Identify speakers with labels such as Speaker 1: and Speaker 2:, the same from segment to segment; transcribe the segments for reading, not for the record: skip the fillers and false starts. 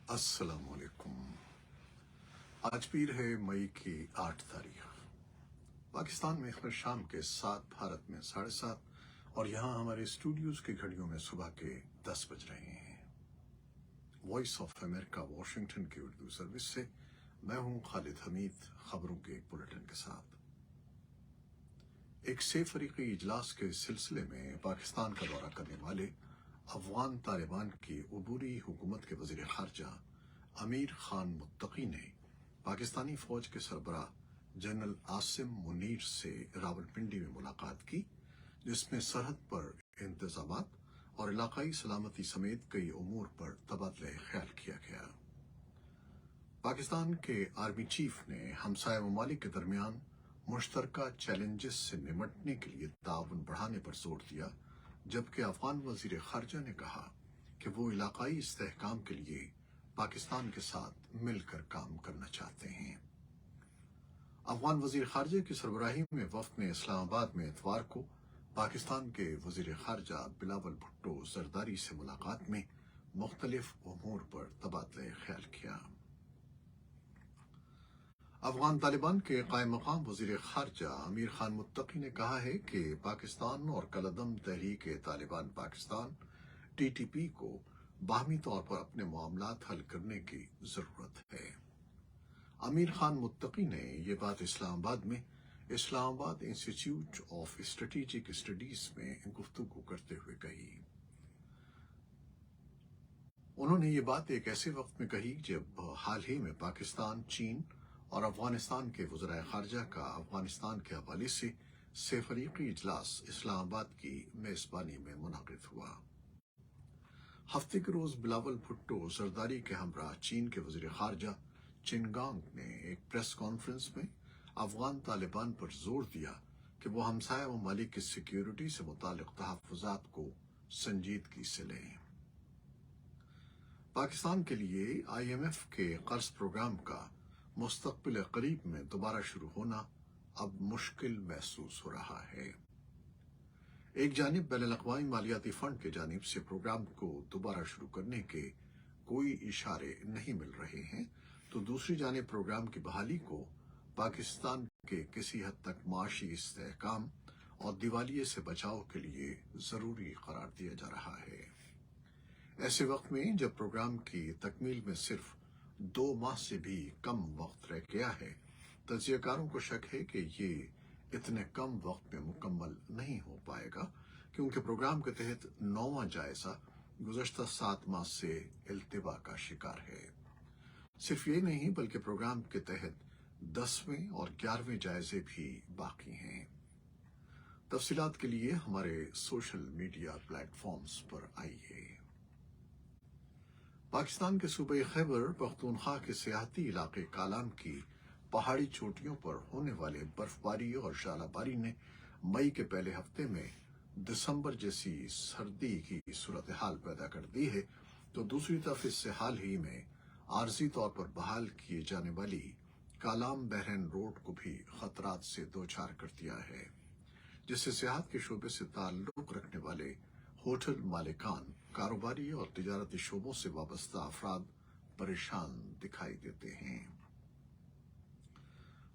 Speaker 1: السلام علیکم۔ آج پیر ہے مئی کی 8 تاریخ۔ پاکستان میں اخبار شام کے 7، بھارت میں 7:30 اور یہاں ہمارے اسٹوڈیوز کی گھڑیوں میں صبح کے 10 بج رہے ہیں۔ وائس آف امریکہ واشنگٹن کی اردو سروس سے میں ہوں خالد حمید، خبروں کے ایک بلیٹن کے ساتھ۔ ایک 6 فریقی اجلاس کے سلسلے میں پاکستان کا دورہ کرنے والے افغان طالبان کی عبوری حکومت کے وزیر خارجہ امیر خان متقی نے پاکستانی فوج کے سربراہ جنرل عاصم منیر سے راولپنڈی میں ملاقات کی، جس میں سرحد پر انتظامات اور علاقائی سلامتی سمیت کئی امور پر تبادلہ خیال کیا گیا۔ پاکستان کے آرمی چیف نے ہمسایہ ممالک کے درمیان مشترکہ چیلنجز سے نمٹنے کے لیے تعاون بڑھانے پر زور دیا، جبکہ افغان وزیر خارجہ نے کہا کہ وہ علاقائی استحکام کے لیے پاکستان کے ساتھ مل کر کام کرنا چاہتے ہیں۔ افغان وزیر خارجہ کی سربراہی میں وفد نے اسلام آباد میں اتوار کو پاکستان کے وزیر خارجہ بلاول بھٹو زرداری سے ملاقات میں مختلف امور پر تبادلہ خیال کیا۔ افغان طالبان کے قائم مقام وزیر خارجہ امیر خان متقی نے کہا ہے کہ پاکستان اور کالعدم تحریک طالبان پاکستان (TTP) کو باہمی طور پر اپنے معاملات حل کرنے کی ضرورت ہے۔ امیر خان متقی نے یہ بات اسلام آباد میں اسلام آباد انسٹی ٹیوٹ آف اسٹریٹجک اسٹڈیز میں گفتگو کرتے ہوئے کہی۔ انہوں نے یہ بات ایک ایسے وقت میں کہی جب حال ہی میں پاکستان، چین اور افغانستان کے وزرائے خارجہ کا افغانستان کے حوالے سے 6 فریقی اجلاس اسلام آباد کی میزبانی میں منعقد ہوا۔ ہفتے کے روز بلاول بھٹو زرداری کے ہمراہ چین کے وزیر خارجہ چن گانگ نے ایک پریس کانفرنس میں افغان طالبان پر زور دیا کہ وہ ہمسایہ ممالک کی سیکیورٹی سے متعلق تحفظات کو سنجیدگی سے لیں۔ پاکستان کے لیے IMF کے قرض پروگرام کا مستقبل قریب میں دوبارہ شروع ہونا اب مشکل محسوس ہو رہا ہے۔ ایک جانب بین الاقوامی مالیاتی فنڈ کی جانب سے پروگرام کو دوبارہ شروع کرنے کے کوئی اشارے نہیں مل رہے ہیں، تو دوسری جانب پروگرام کی بحالی کو پاکستان کے کسی حد تک معاشی استحکام اور دیوالیے سے بچاؤ کے لیے ضروری قرار دیا جا رہا ہے۔ ایسے وقت میں جب پروگرام کی تکمیل میں صرف 2 ماہ سے بھی کم وقت رہ گیا ہے، تجزیہ کاروں کو شک ہے کہ یہ اتنے کم وقت میں مکمل نہیں ہو پائے گا، کیونکہ پروگرام کے تحت 9واں جائزہ گزشتہ 7 ماہ سے التوا کا شکار ہے۔ صرف یہ نہیں بلکہ پروگرام کے تحت 10ویں اور 11ویں جائزے بھی باقی ہیں۔ تفصیلات کے لیے ہمارے سوشل میڈیا پلیٹ فارمز پر آئیے۔ پاکستان کے صوبہ خیبر پختونخوا کے سیاحتی علاقے کالام کی پہاڑی چوٹیوں پر ہونے والے برف باری اور ژالہ باری نے مئی کے پہلے ہفتے میں دسمبر جیسی سردی کی صورتحال پیدا کر دی ہے، تو دوسری طرف اس سے حال ہی میں عارضی طور پر بحال کیے جانے والی کالام بحرین روڈ کو بھی خطرات سے دوچار کر دیا ہے، جس سے سیاحت کے شعبے سے تعلق رکھنے والے ہوٹل مالکان، کاروباری اور تجارتی شعبوں سے وابستہ افراد پریشان دکھائی دیتے ہیں۔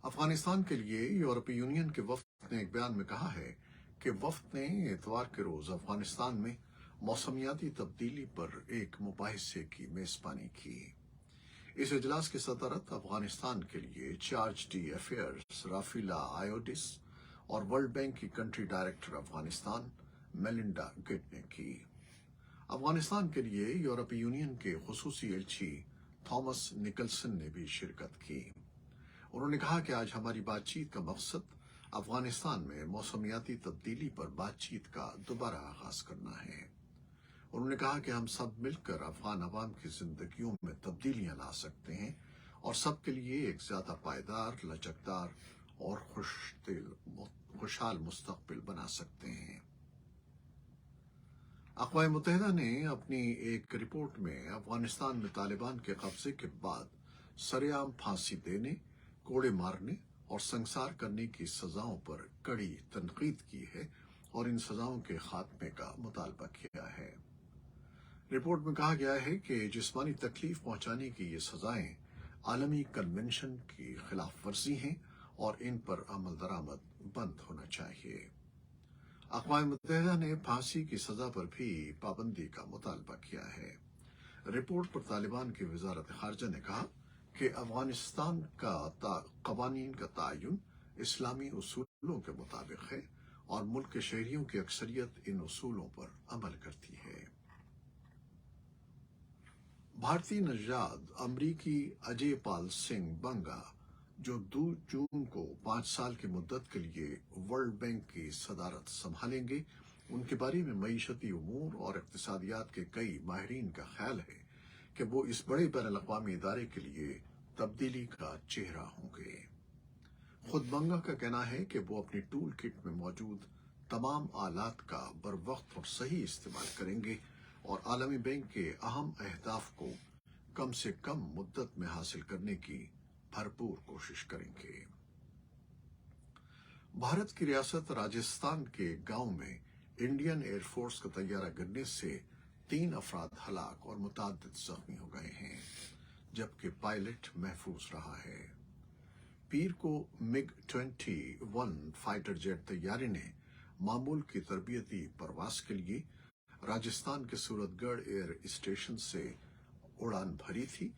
Speaker 1: افغانستان کے لیے یورپی یونین کے وفد نے ایک بیان میں کہا ہے کہ وفد نے اتوار کے روز افغانستان میں موسمیاتی تبدیلی پر ایک مباحثے کی میزبانی کی۔ اس اجلاس کی صدارت افغانستان کے لیے chargé d'affaires Raffaela Iodice اور ورلڈ بینک کی country director Afghanistan Melinda Gate نے کی۔ افغانستان کے لیے یورپی یونین کے خصوصی ایلچی تھامس نکلسن نے بھی شرکت کی۔ انہوں نے کہا کہ آج ہماری بات چیت کا مقصد افغانستان میں موسمیاتی تبدیلی پر بات چیت کا دوبارہ آغاز کرنا ہے۔ انہوں نے کہا کہ ہم سب مل کر افغان عوام کی زندگیوں میں تبدیلیاں لا سکتے ہیں اور سب کے لیے ایک زیادہ پائیدار، لچکدار اور خوشحال مستقبل بنا سکتے ہیں۔ اقوام متحدہ نے اپنی ایک رپورٹ میں افغانستان میں طالبان کے قبضے کے بعد سرعام پھانسی دینے، کوڑے مارنے اور سنگسار کرنے کی سزاؤں پر کڑی تنقید کی ہے اور ان سزاؤں کے خاتمے کا مطالبہ کیا ہے۔ رپورٹ میں کہا گیا ہے کہ جسمانی تکلیف پہنچانے کی یہ سزائیں عالمی کنونشن کی خلاف ورزی ہیں اور ان پر عمل درآمد بند ہونا چاہیے۔ اقوام متحدہ نے پھانسی کی سزا پر بھی پابندی کا مطالبہ کیا ہے۔ رپورٹ پر طالبان کی وزارت خارجہ نے کہا کہ افغانستان کا قوانین کا تعین اسلامی اصولوں کے مطابق ہے اور ملک کے شہریوں کی اکثریت ان اصولوں پر عمل کرتی ہے۔ بھارتی نژاد امریکی اجے پال سنگھ بنگا جو 2 جون کو 5 سال کی مدت کے لیے ورلڈ بینک کی صدارت سنبھالیں گے، ان کے بارے میں معیشتی امور اور اقتصادیات کے کئی ماہرین کا خیال ہے کہ وہ اس بڑے بین الاقوامی ادارے کے لیے تبدیلی کا چہرہ ہوں گے۔ خود بنگا کا کہنا ہے کہ وہ اپنی ٹول کٹ میں موجود تمام آلات کا بروقت اور صحیح استعمال کریں گے اور عالمی بینک کے اہم اہداف کو کم سے کم مدت میں حاصل کرنے کی بھرپور کوشش کریں گے۔ بھارت کی ریاست راجستھان کے گاؤں میں انڈین ایئر فورس کا طیارہ گرنے سے 3 افراد ہلاک اور متعدد زخمی ہو گئے ہیں، جبکہ پائلٹ محفوظ رہا ہے۔ پیر کو MiG 21 فائٹر جیٹ طیارے نے معمول کی تربیتی پرواز کے لیے راجستھان کے سورت گڑھ ایئر اسٹیشن سے اڑان بھری تھی،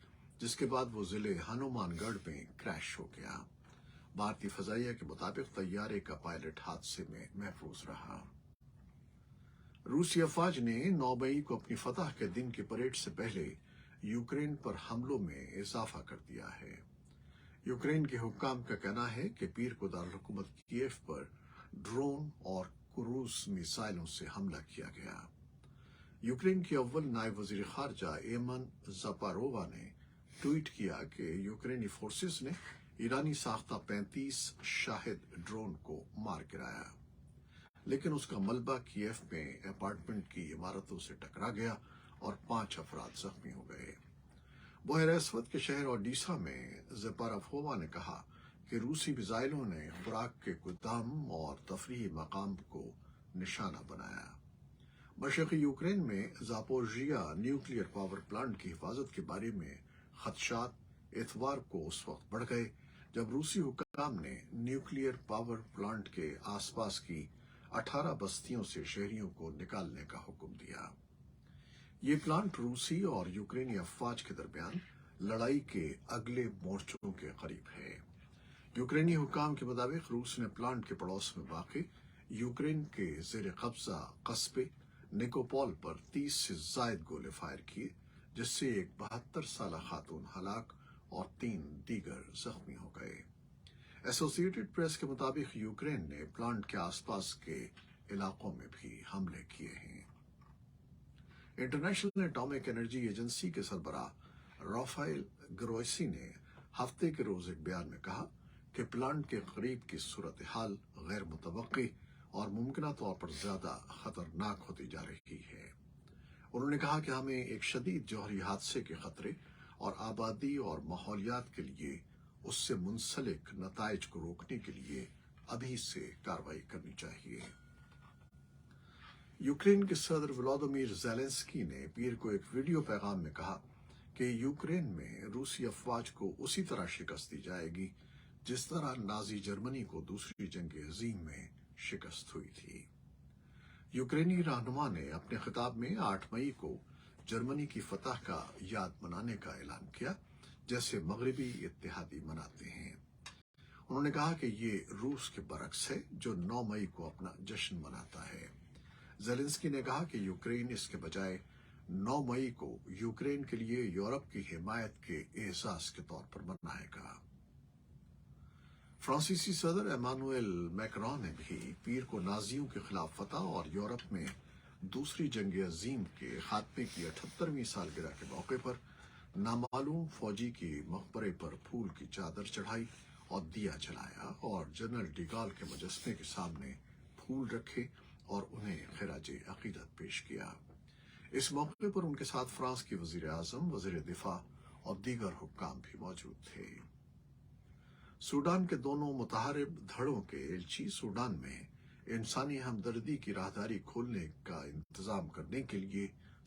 Speaker 1: جس کے بعد وہ ضلع ہنومان گڑھ میں کریش ہو گیا۔ بھارتی فضائیہ کے مطابق طیارے کا پائلٹ حادثے میں محفوظ رہا۔ روسی افواج نے 9 مئی کو اپنی فتح کے دن کی پریڈ سے پہلے یوکرین پر حملوں میں اضافہ کر دیا ہے۔ یوکرین کے حکام کا کہنا ہے کہ پیر کو دارالحکومت کیف پر ڈرون اور کروز میزائلوں سے حملہ کیا گیا۔ یوکرین کی اول نائب وزیر خارجہ ایمن زپارووا نے ٹویٹ کیا کہ یوکرینی فورسز نے ایرانی ساختہ 35 شاہد ڈرون کو مار گرایا، لیکن اس کا ملبہ کیف میں اپارٹمنٹ کی عمارتوں سے ٹکرا گیا اور 5 افراد زخمی ہو گئے۔ بحیرہ اسود کے شہر اوڈیسا میں زپارووا نے کہا کہ روسی میزائلوں نے خوراک کے گودام اور تفریحی مقام کو نشانہ بنایا۔ مشرقی یوکرین میں زاپورژیا نیوکلیئر پاور پلانٹ کی حفاظت کے بارے میں خدشات اتوار کو اس وقت بڑھ گئے جب روسی حکام نے نیوکلیئر پاور پلانٹ کے آس پاس کی 18 بستیوں سے شہریوں کو نکالنے کا حکم دیا۔ یہ پلانٹ روسی اور یوکرینی افواج کے درمیان لڑائی کے اگلے مورچوں کے قریب ہے۔ یوکرینی حکام کے مطابق روس نے پلانٹ کے پڑوس میں واقع یوکرین کے زیر قبضہ قصبے نکوپول پر 30 سے زائد گولے فائر کیے، جس سے ایک 72 سالہ خاتون ہلاک اور 3 دیگر زخمی ہو گئے۔ ایسوسی ایٹڈ پریس کے مطابق یوکرین نے پلانٹ کے آس پاس کے علاقوں میں بھی حملے کیے ہیں۔ انٹرنیشنل اٹامک انرجی ایجنسی کے سربراہ رافائل گروسی نے ہفتے کے روز ایک بیان میں کہا کہ پلانٹ کے قریب کی صورتحال غیر متوقع اور ممکنہ طور پر زیادہ خطرناک ہوتی جا رہی ہے۔ انہوں نے کہا کہ ہمیں ایک شدید جوہری حادثے کے خطرے اور آبادی اور ماحولیات کے لیے اس سے منسلک نتائج کو روکنے کے لیے ابھی سے کارروائی کرنی چاہیے۔ یوکرین کے صدر ولادیمیر زیلنسکی نے پیر کو ایک ویڈیو پیغام میں کہا کہ یوکرین میں روسی افواج کو اسی طرح شکست دی جائے گی جس طرح نازی جرمنی کو دوسری جنگ عظیم میں شکست ہوئی تھی۔ یوکرینی رہنما نے اپنے خطاب میں 8 مئی کو جرمنی کی فتح کا یاد منانے کا اعلان کیا، جیسے مغربی اتحادی مناتے ہیں۔ انہوں نے کہا کہ یہ روس کے برعکس ہے جو 9 مئی کو اپنا جشن مناتا ہے۔ زیلنسکی نے کہا کہ یوکرین اس کے بجائے 9 مئی کو یوکرین کے لیے یورپ کی حمایت کے احساس کے طور پر منائے گا۔ فرانسیسی صدر ایمانوئل میکرون نے بھی پیر کو نازیوں کے خلاف فتح اور یورپ میں دوسری جنگ عظیم کے خاتمے کی 78ویں سالگرہ کے موقع پر نامعلوم فوجی کی مقبرے پر پھول کی چادر چڑھائی اور دیا جلایا اور جنرل ڈی گال کے مجسمے کے سامنے پھول رکھے اور انہیں خراج عقیدت پیش کیا۔ اس موقع پر ان کے ساتھ فرانس کی وزیر اعظم، وزیر دفاع اور دیگر حکام بھی موجود تھے۔ سوڈان کے دونوں متحارب دھڑوں کے ایلچی سوڈان میں انسانی ہمدردی کی راہداری کھولنے کا انتظام کرنے کے لیے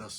Speaker 1: 10